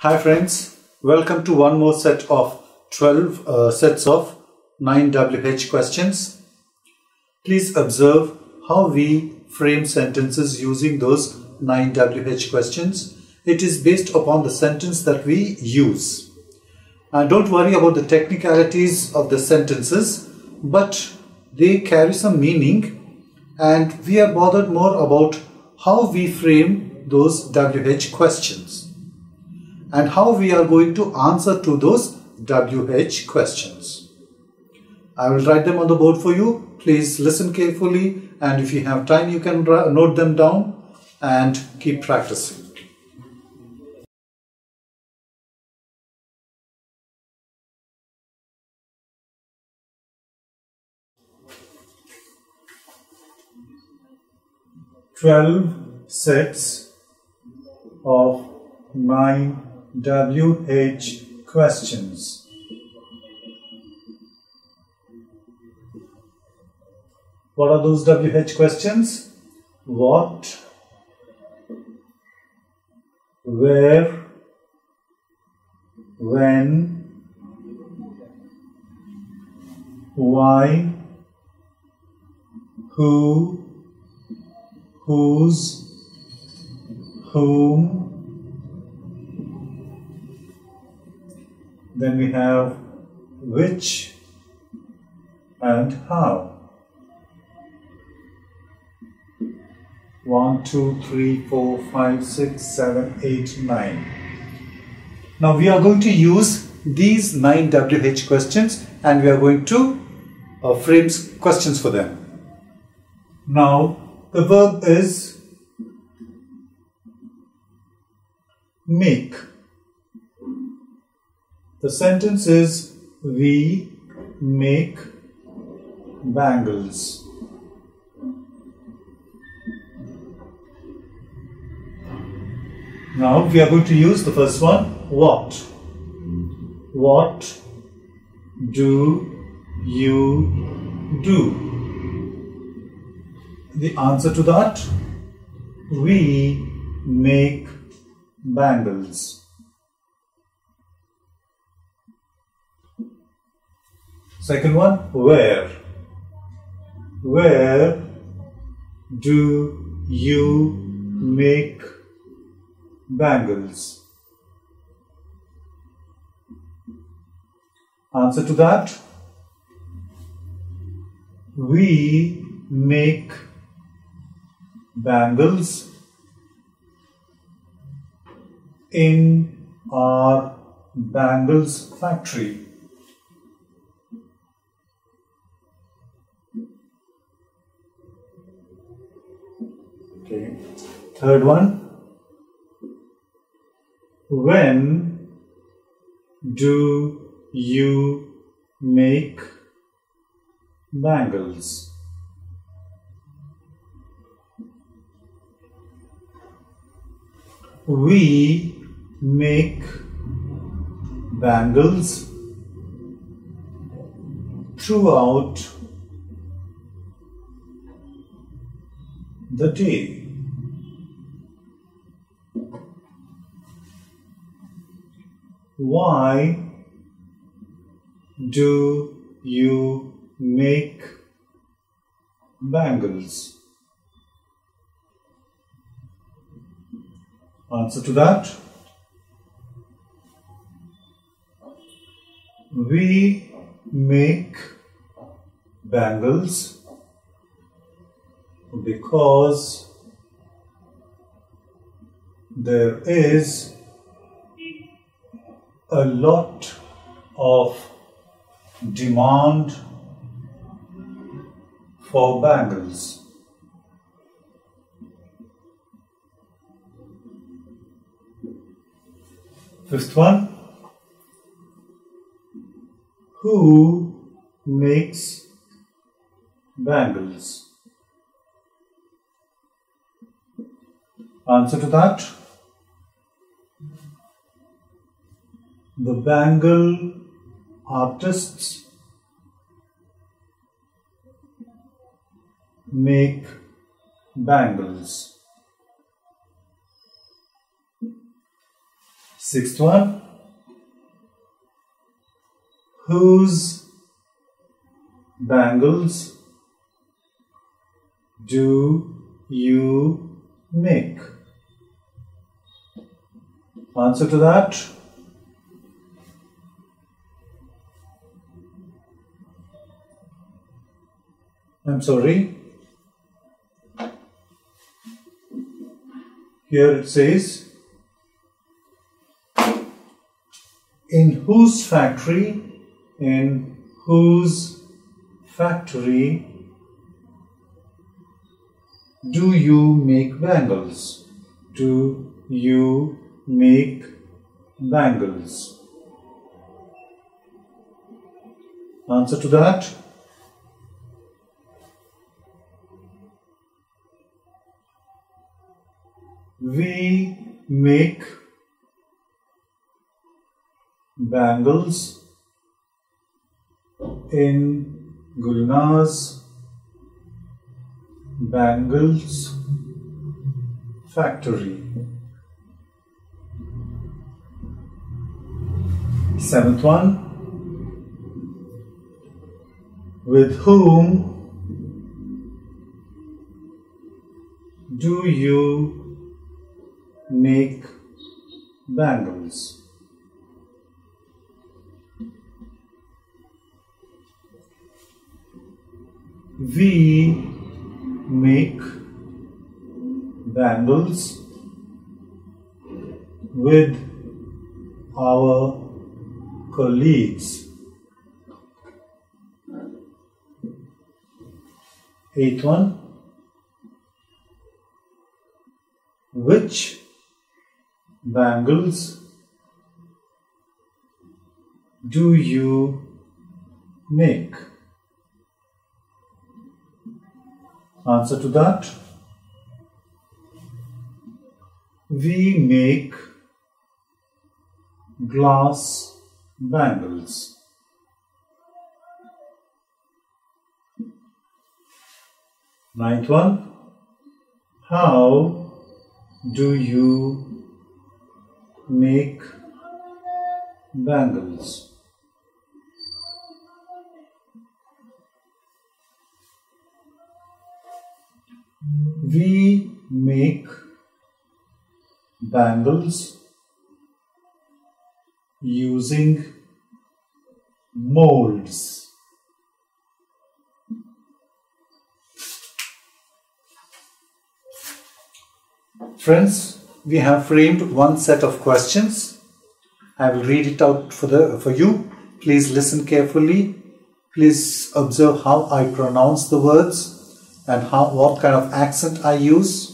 Hi friends, welcome to one more set of 12 sets of 9 WH questions. Please observe how we frame sentences using those 9 WH questions. It is based upon the sentence that we use. Don't worry about the technicalities of the sentences, but they carry some meaning and we are bothered more about how we frame those WH questions and how we are going to answer to those WH questions. I will write them on the board for you. Please listen carefully, and if you have time you can note them down and keep practicing. Sets of 9 WH questions. What are those WH questions? What, where, when, why, who, whose, whom. Then we have which and how. 1, 2, 3, 4, 5, 6, 7, 8, 9. Now we are going to use these 9 WH questions and we are going to frame questions for them. Now the verb is make. The sentence is we make bangles. Now we are going to use the first one, what. What do you do? The answer to that, we make bangles. Second one, where. Where do you make bangles? Answer to that, we make bangles in our bangles factory. Okay. Third one, when do you make bangles? We make bangles throughout the day. Why do you make bangles? Answer to that, we make bangles because there is a lot of demand for bangles. Fifth one, who makes bangles? Answer to that, the bangle artists make bangles. Sixth one, whose bangles do you make? Answer to that. I'm sorry. Here it says, in whose factory do you make bangles? Do you make bangles? Answer to that. We make bangles in Gulnaz Bangles Factory. Seventh one, with whom do you make bangles? We make bangles with our colleagues. Eighth one, which bangles do you make? Answer to that. We make glass bangles. Ninth one, how do you make bangles? We make bangles using molds. Friends, we have framed one set of questions. I will read it out for you. Please listen carefully. Please observe how I pronounce the words and what kind of accent I use.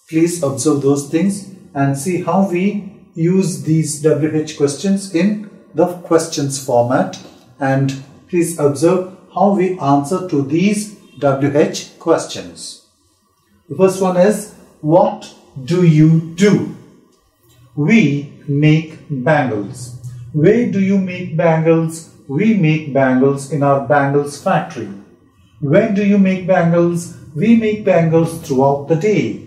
Please observe those things and see how we use these WH questions in the questions format, and please observe how we answer to these WH questions. The first one is, what do you do? We make bangles. Where do you make bangles? We make bangles in our bangles factory. When do you make bangles? We make bangles throughout the day.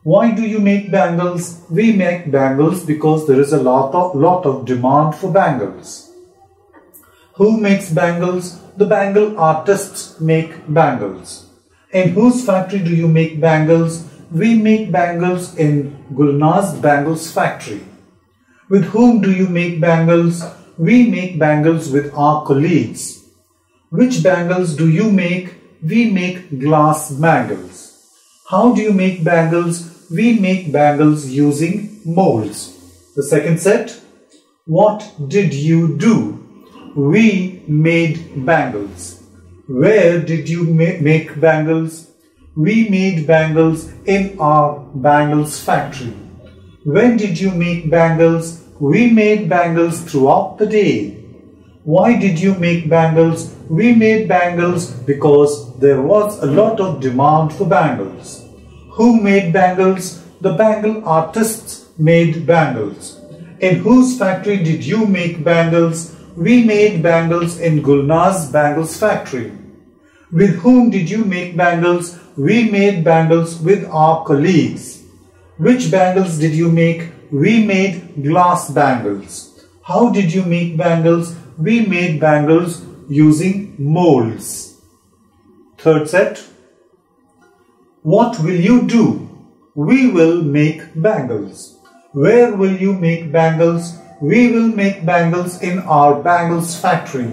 Why do you make bangles? We make bangles because there is a lot of demand for bangles. Who makes bangles? The bangle artists make bangles. In whose factory do you make bangles? We make bangles in Gulnaz Bangles Factory. With whom do you make bangles? We make bangles with our colleagues. Which bangles do you make? We make glass bangles. How do you make bangles? We make bangles using molds. The second set, what did you do? We made bangles. Where did you make bangles? We made bangles in our bangles factory. When did you make bangles? We made bangles throughout the day. Why did you make bangles? We made bangles because there was a lot of demand for bangles. Who made bangles? The bangle artists made bangles. In whose factory did you make bangles? We made bangles in Gulnaz Bangles Factory. With whom did you make bangles? We made bangles with our colleagues. Which bangles did you make? we made glass bangles. How did you make bangles? We made bangles using molds. Third set. What will you do? We will make bangles. Where will you make bangles? We will make bangles in our bangles factory.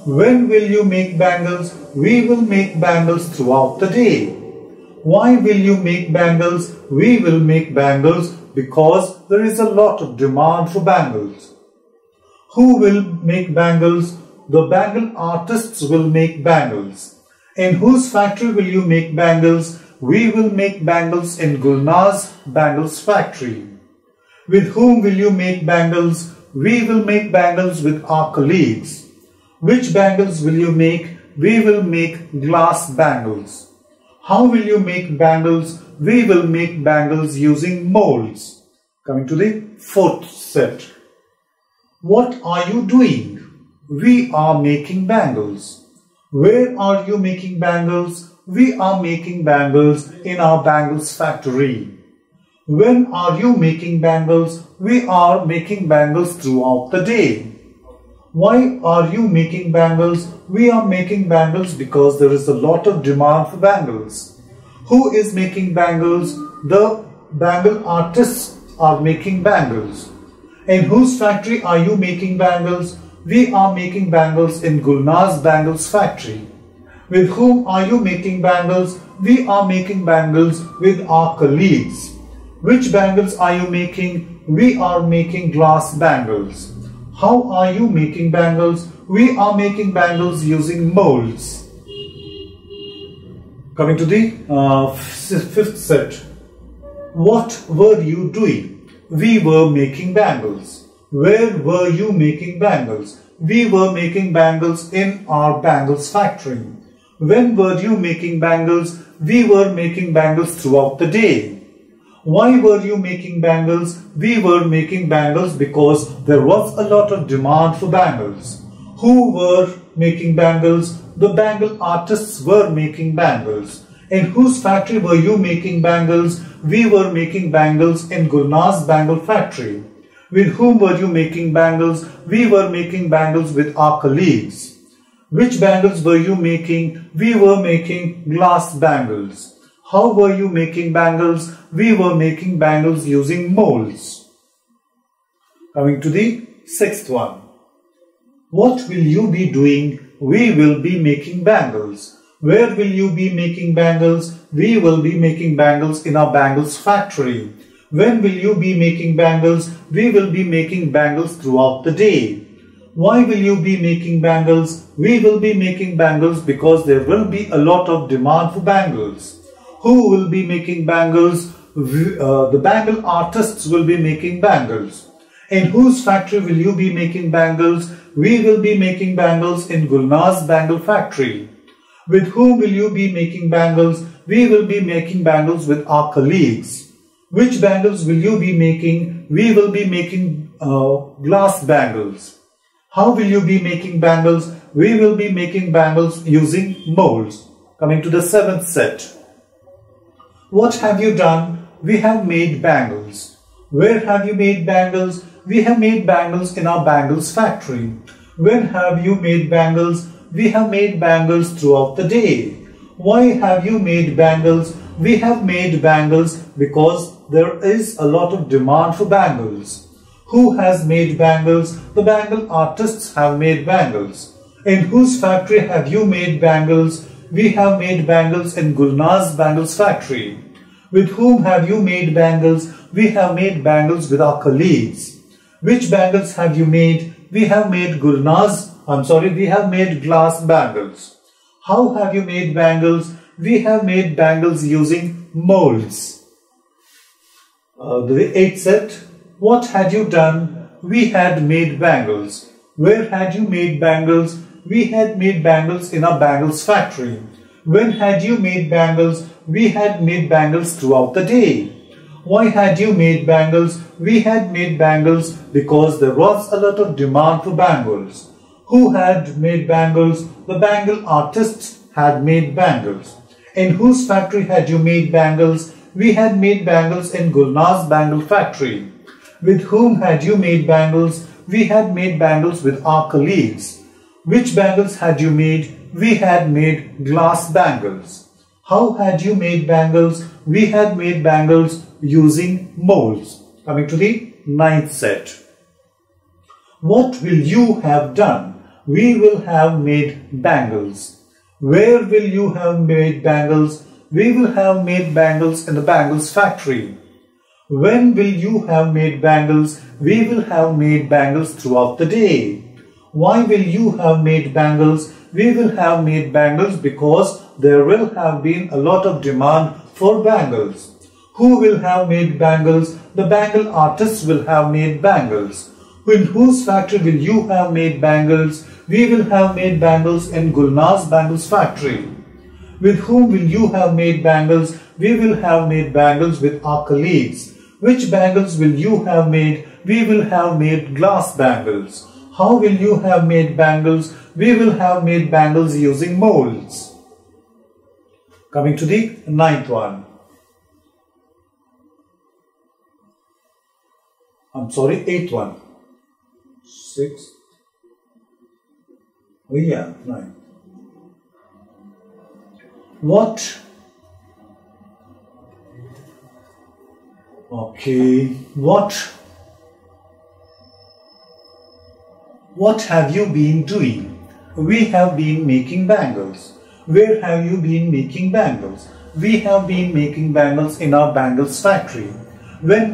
When will you make bangles? We will make bangles throughout the day. Why will you make bangles? We will make bangles because there is a lot of demand for bangles. Who will make bangles? The bangle artists will make bangles. In whose factory will you make bangles? We will make bangles in Gulnaz Bangles factory. With whom will you make bangles? We will make bangles with our colleagues. Which bangles will you make? We will make glass bangles. How will you make bangles? We will make bangles using molds. Coming to the fourth set. What are you doing? We are making bangles. Where are you making bangles? We are making bangles in our bangles factory. When are you making bangles? We are making bangles throughout the day. Why are you making bangles? We are making bangles because there is a lot of demand for bangles. Who is making bangles? The bangle artists are making bangles. In whose factory are you making bangles? We are making bangles in Gulnaz Bangles factory. With whom are you making bangles? We are making bangles with our colleagues. Which bangles are you making? We are making glass bangles. How are you making bangles? We are making bangles using molds. Coming to the fifth set. What were you doing? We were making bangles. Where were you making bangles? We were making bangles in our bangles factory. When were you making bangles? We were making bangles throughout the day. Why were you making bangles? We were making bangles because there was a lot of demand for bangles. Who were making bangles? The bangle artists were making bangles. In whose factory were you making bangles? We were making bangles in Gulnaz Bangle factory. With whom were you making bangles? We were making bangles with our colleagues. Which bangles were you making? We were making glass bangles. How were you making bangles? We were making bangles using molds. Coming to the sixth one. What will you be doing? We will be making bangles. Where will you be making bangles? We will be making bangles in our bangles factory. When will you be making bangles? We will be making bangles throughout the day. Why will you be making bangles? We will be making bangles because there will be a lot of demand for bangles. Who will be making bangles? The bangle artists will be making bangles. In whose factory will you be making bangles? We will be making bangles in Gulnaz Bangle factory. With whom will you be making bangles? We will be making bangles with our colleagues. Which bangles will you be making? We will be making glass bangles. How will you be making bangles? We will be making bangles using molds. Coming to the seventh set. What have you done? We have made bangles. Where have you made bangles? We have made bangles in our bangles factory. When have you made bangles? We have made bangles throughout the day. Why have you made bangles? We have made bangles because there is a lot of demand for bangles. Who has made bangles? The bangle artists have made bangles. In whose factory have you made bangles? We have made bangles in Gulnaz Bangles factory. With whom have you made bangles? We have made bangles with our colleagues. Which bangles have you made? We have made we have made glass bangles. How have you made bangles? We have made bangles using molds. The eighth set. What had you done? We had made bangles. Where had you made bangles? We had made bangles in our bangles factory. When had you made bangles? We had made bangles throughout the day. Why had you made bangles? We had made bangles because there was a lot of demand for bangles. Who had made bangles? The bangle artists had made bangles. In whose factory had you made bangles? We had made bangles in Gulnaz Bangle factory. With whom had you made bangles? We had made bangles with our colleagues. Which bangles had you made? We had made glass bangles. How had you made bangles? We had made bangles using molds. Coming to the ninth set. What will you have done? We will have made bangles. Where will you have made bangles? We will have made bangles in the bangles factory. When will you have made bangles? We will have made bangles throughout the day. Why will you have made bangles? We will have made bangles because there will have been a lot of demand for bangles. Who will have made bangles? The bangle artists will have made bangles. In whose factory will you have made bangles? We will have made bangles in Gulnar's bangles factory. With whom will you have made bangles? We will have made bangles with our colleagues. Which bangles will you have made? We will have made glass bangles. How will you have made bangles? We will have made bangles using molds. Coming to the ninth one. Eighth one. Sixth. Oh yeah, nine. What? Okay. What have you been doing? We have been making bangles. Where have you been making bangles? We have been making bangles in our bangles factory. When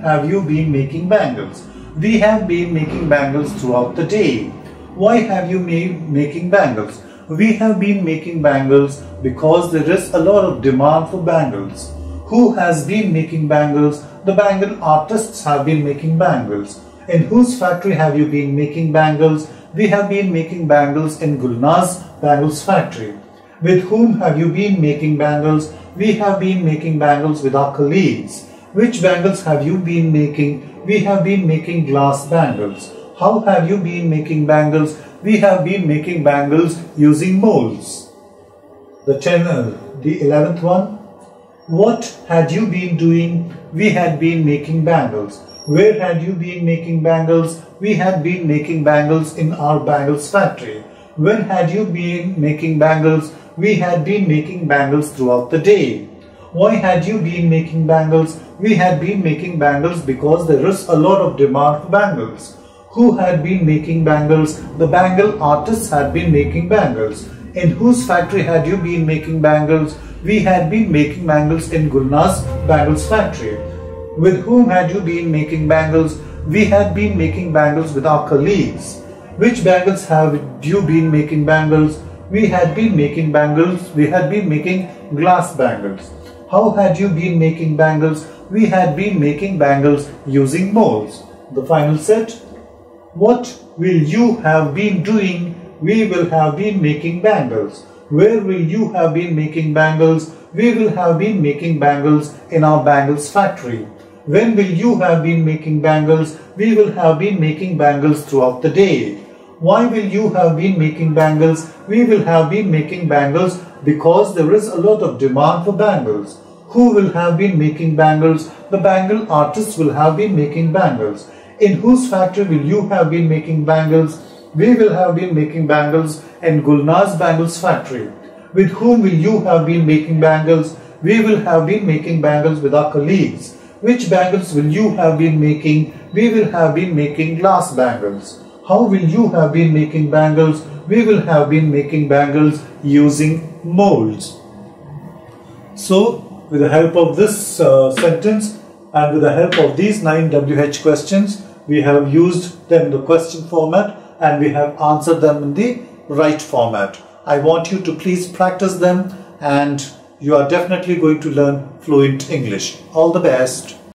have you been making bangles? We have been making bangles throughout the day. Why have you been making bangles? We have been making bangles because there is a lot of demand for bangles. Who has been making bangles? The bangle artists have been making bangles. In whose factory have you been making bangles? We have been making bangles in Gulnar's bangles factory. With whom have you been making bangles? We have been making bangles with our colleagues. Which bangles have you been making? We have been making glass bangles. How have you been making bangles? We have been making bangles using molds. The 11th one. What had you been doing? We had been making bangles. Where had you been making bangles? We had been making bangles in our bangles factory. When had you been making bangles? We had been making bangles throughout the day. Why had you been making bangles? We had been making bangles because there is a lot of demand for bangles. Who had been making bangles? The bangle artists had been making bangles. In whose factory had you been making bangles? We had been making bangles in Gulnar's bangles factory. With whom had you been making bangles? We had been making bangles with our colleagues. Which bangles have you been making bangles? We had been making bangles. We had been making glass bangles. How had you been making bangles? We had been making bangles using molds. The final set. What will you have been doing? We will have been making bangles. Where will you have been making bangles? We will have been making bangles in our bangles factory. When will you have been making bangles? We will have been making bangles throughout the day. Why will you have been making bangles? We will have been making bangles because there is a lot of demand for bangles. Who will have been making bangles? The bangle artists will have been making bangles. In whose factory will you have been making bangles? We will have been making bangles in Gulnar's bangles factory. With whom will you have been making bangles? We will have been making bangles with our colleagues. Which bangles will you have been making? We will have been making glass bangles. How will you have been making bangles? We will have been making bangles using molds. So, with the help of this sentence and with the help of these 9 WH questions, we have used them in the question format and we have answered them in the right format. I want you to please practice them and you are definitely going to learn fluent English. All the best.